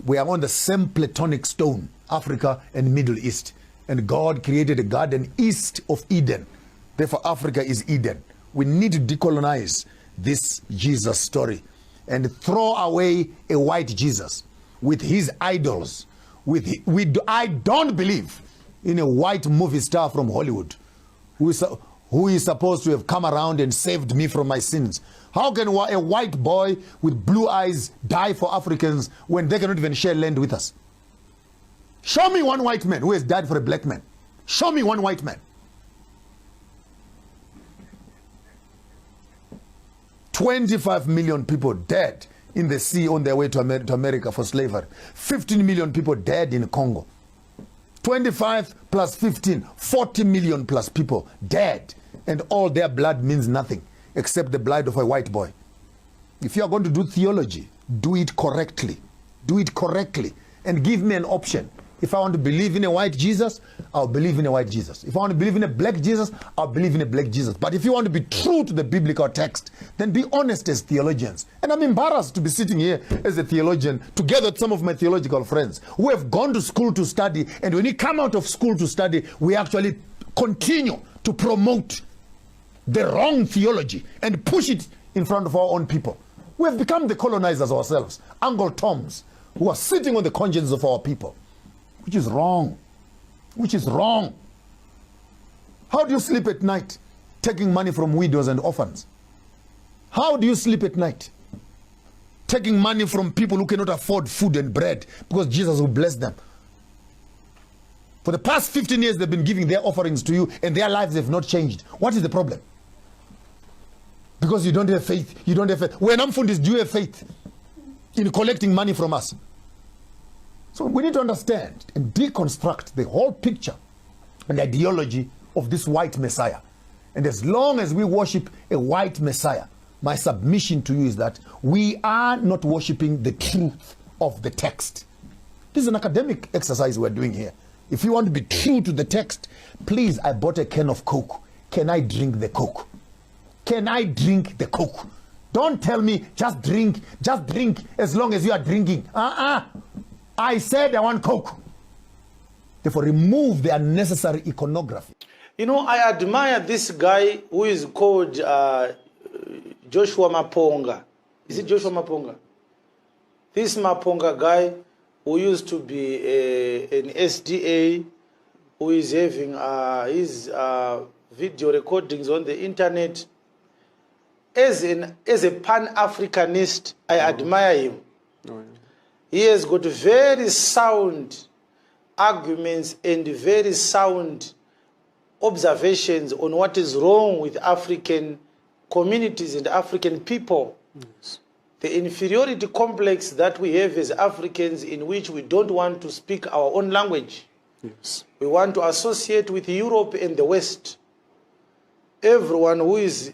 We are on the same platonic stone, Africa and Middle East. And God created a garden east of Eden. Therefore, Africa is Eden. We need to decolonize this Jesus story and throw away a white Jesus with his idols. I don't believe in a white movie star from Hollywood who is supposed to have come around and saved me from my sins. How can a white boy with blue eyes die for Africans when they cannot even share land with us? Show me one white man who has died for a black man. Show me one white man. 25 million people dead in the sea on their way to America for slavery. 15 million people dead in Congo. 25 plus 15, 40 million plus people dead. And all their blood means nothing except the blood of a white boy. If you are going to do theology, do it correctly. Do it correctly. And give me an option. If I want to believe in a white Jesus, I'll believe in a white Jesus. If I want to believe in a black Jesus, I'll believe in a black Jesus. But if you want to be true to the biblical text, then be honest as theologians. And I'm embarrassed to be sitting here as a theologian together with some of my theological friends who have gone to school to study. And when you come out of school to study, we actually continue to promote the wrong theology and push it in front of our own people. We have become the colonizers ourselves, Uncle Toms, who are sitting on the conscience of our people. Which is wrong. Which is wrong. How do you sleep at night taking money from widows and orphans? How do you sleep at night taking money from people who cannot afford food and bread because Jesus will bless them? For the past 15 years they've been giving their offerings to you and their lives have not changed. What is the problem? Because you don't have faith. You don't have faith. When I'm fundis, do you have faith in collecting money from us? So we need to understand and deconstruct the whole picture and ideology of this white Messiah. And as long as we worship a white Messiah, my submission to you is that we are not worshiping the truth of the text. This is an academic exercise we're doing here. If you want to be true to the text, please, I bought a can of Coke. Can I drink the Coke? Can I drink the Coke? Don't tell me just drink as long as you are drinking. I said I want Coke. Therefore, remove the unnecessary iconography. You know, I admire this guy who is called Josuah Maponga. Is it Joshua Maponga? This Maponga guy who used to be an SDA, who is having his video recordings on the internet. As a Pan-Africanist, I admire him. Oh, yeah. He has got very sound arguments and very sound observations on what is wrong with African communities and African people. Yes. The inferiority complex that we have as Africans, in which we don't want to speak our own language. Yes. We want to associate with Europe and the West. Everyone who is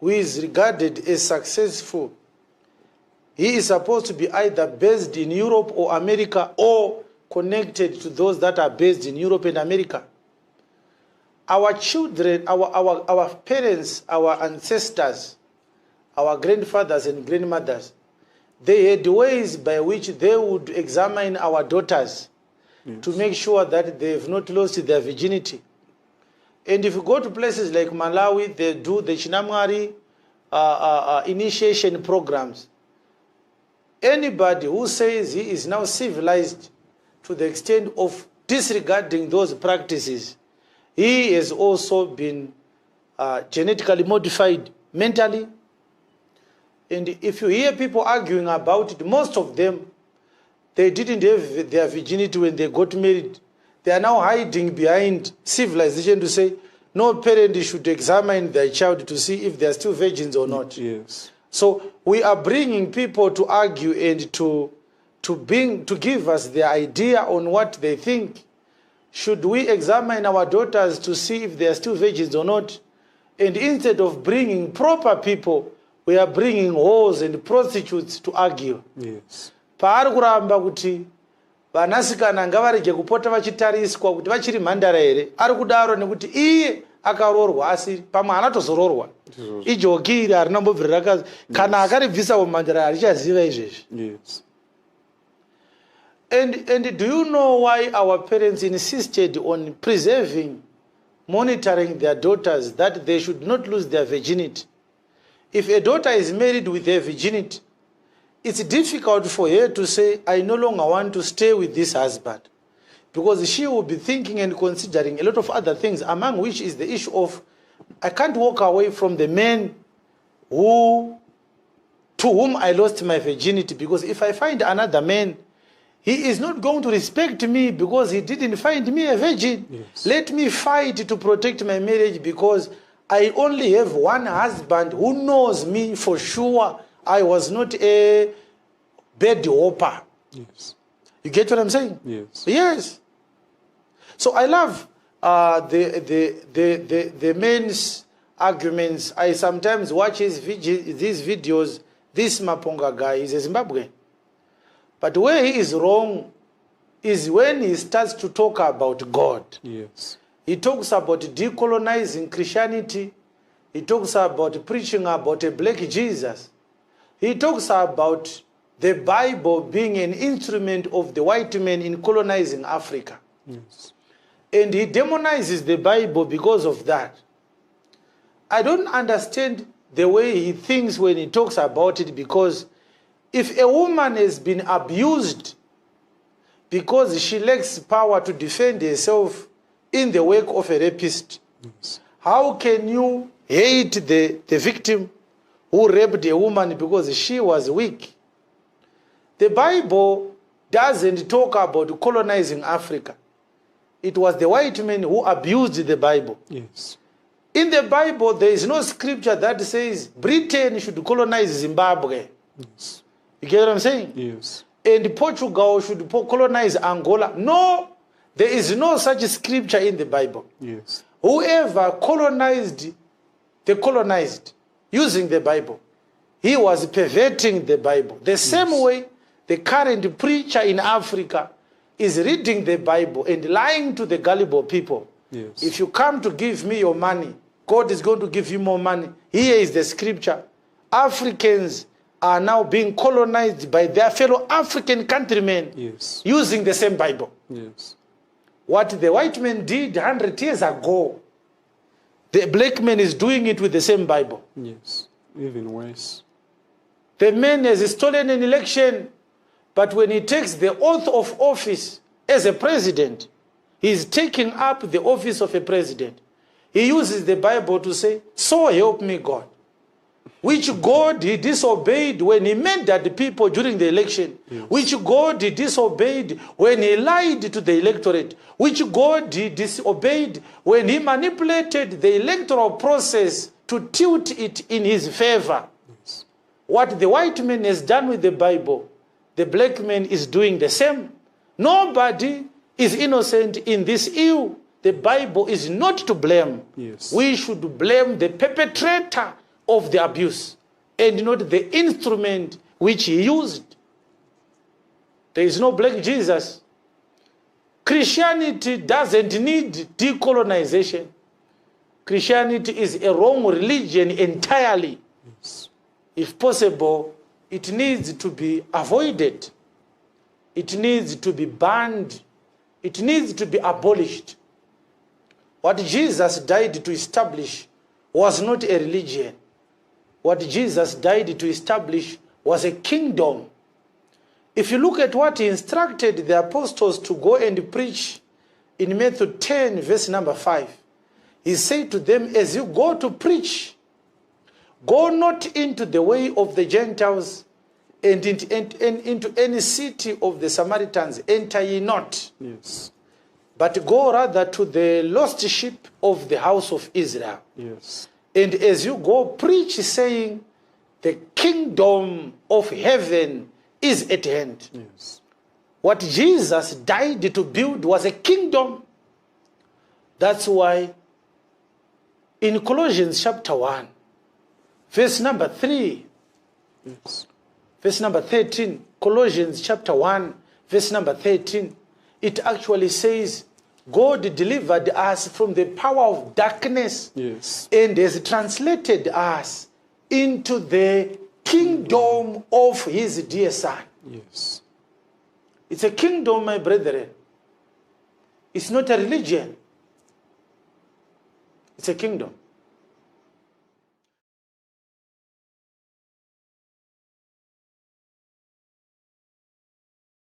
regarded as successful, he is supposed to be either based in Europe or America or connected to those that are based in Europe and America. Our children, our parents, our ancestors, our grandfathers and grandmothers, they had ways by which they would examine our daughters. Yes. To make sure that they have not lost their virginity. And if you go to places like Malawi, they do the Chinamwari initiation programs. Anybody who says he is now civilized to the extent of disregarding those practices, he has also been genetically modified mentally. And if you hear people arguing about it, most of them, they didn't have their virginity when they got married. They are now hiding behind civilization to say no parent should examine their child to see if they are still virgins or not. Yes. So we are bringing people to argue and to give us their idea on what they think. Should we examine our daughters to see if they are still virgins or not? And instead of bringing proper people, we are bringing whores and prostitutes to argue. Yes. Paari kuramba kuti vanasikana ngavarege kupota vachitariswa kuti vachiri mhandara here. Ari kudaro nekuti iye akarorwa asi pamwe anatozororwa. Ijoki iri harinambobvira rakazi kana akaribvisa mumhandara harichaziva izvezvi. Yes. And do you know why our parents insisted on preserving, monitoring their daughters, that they should not lose their virginity? If a daughter is married with her virginity, it's difficult for her to say, I no longer want to stay with this husband, because she will be thinking and considering a lot of other things, among which is the issue of, I can't walk away from the man to whom I lost my virginity, because if I find another man, he is not going to respect me because he didn't find me a virgin. Yes. Let me fight to protect my marriage, because I only have one husband who knows me for sure. I was not a bed hopper. Yes. You get what I'm saying? Yes. Yes. So I love the men's arguments. I sometimes watch these videos. This Maponga guy is a Zimbabwean. But where he is wrong is when he starts to talk about God. Yes. He talks about decolonizing Christianity. He talks about preaching about a black Jesus. He talks about the Bible being an instrument of the white man in colonizing Africa. Yes. And he demonizes the Bible because of that. I don't understand the way he thinks when he talks about it, because if a woman has been abused because she lacks power to defend herself in the wake of a rapist, Yes. how can you hate the victim who raped a woman because she was weak? The Bible doesn't talk about colonizing Africa. It was the white men who abused the Bible. Yes. In the Bible, there is no scripture that says Britain should colonize Zimbabwe. Yes. You get what I'm saying? Yes. And Portugal should colonize Angola. No, there is no such scripture in the Bible. Yes. Whoever colonized the colonized using the Bible, he was perverting the Bible. The same way the current preacher in Africa is reading the Bible and lying to the gullible people. Yes. If you come to give me your money, God is going to give you more money. Here is the scripture. Africans are now being colonized by their fellow African countrymen. Yes. Using the same Bible. Yes. What the white man did 100 years ago, the black man is doing it with the same Bible. Yes. Even worse. The man has stolen an election, but when he takes the oath of office as a president, he is taking up the office of a president. He uses the Bible to say, so help me God. Which God he disobeyed when he murdered people during the election. Yes. Which God he disobeyed when he lied to the electorate. Which God he disobeyed when he manipulated the electoral process to tilt it in his favor. Yes. What the white man has done with the Bible, the black man is doing the same. Nobody is innocent in this ill. The Bible is not to blame. Yes. We should blame the perpetrator of the abuse and not the instrument which he used. There is no black Jesus. Christianity doesn't need decolonization. Christianity is a wrong religion entirely. Yes. If possible, it needs to be avoided. It needs to be banned. It needs to be abolished. What Jesus died to establish was not a religion. What Jesus died to establish was a kingdom. If you look at what he instructed the apostles to go and preach in Matthew 10, verse number 5, he said to them, as you go to preach, go not into the way of the Gentiles and into any city of the Samaritans, enter ye not. Yes. But go rather to the lost sheep of the house of Israel. Yes. And as you go, preach, saying, the kingdom of heaven is at hand. Yes. What Jesus died to build was a kingdom. That's why in Colossians chapter 1, verse number 3, Yes. verse number 13, Colossians chapter 1, verse number 13, it actually says, God delivered us from the power of darkness, Yes. and has translated us into the kingdom of his dear son. Yes. It's a kingdom, my brethren. It's not a religion. It's a kingdom.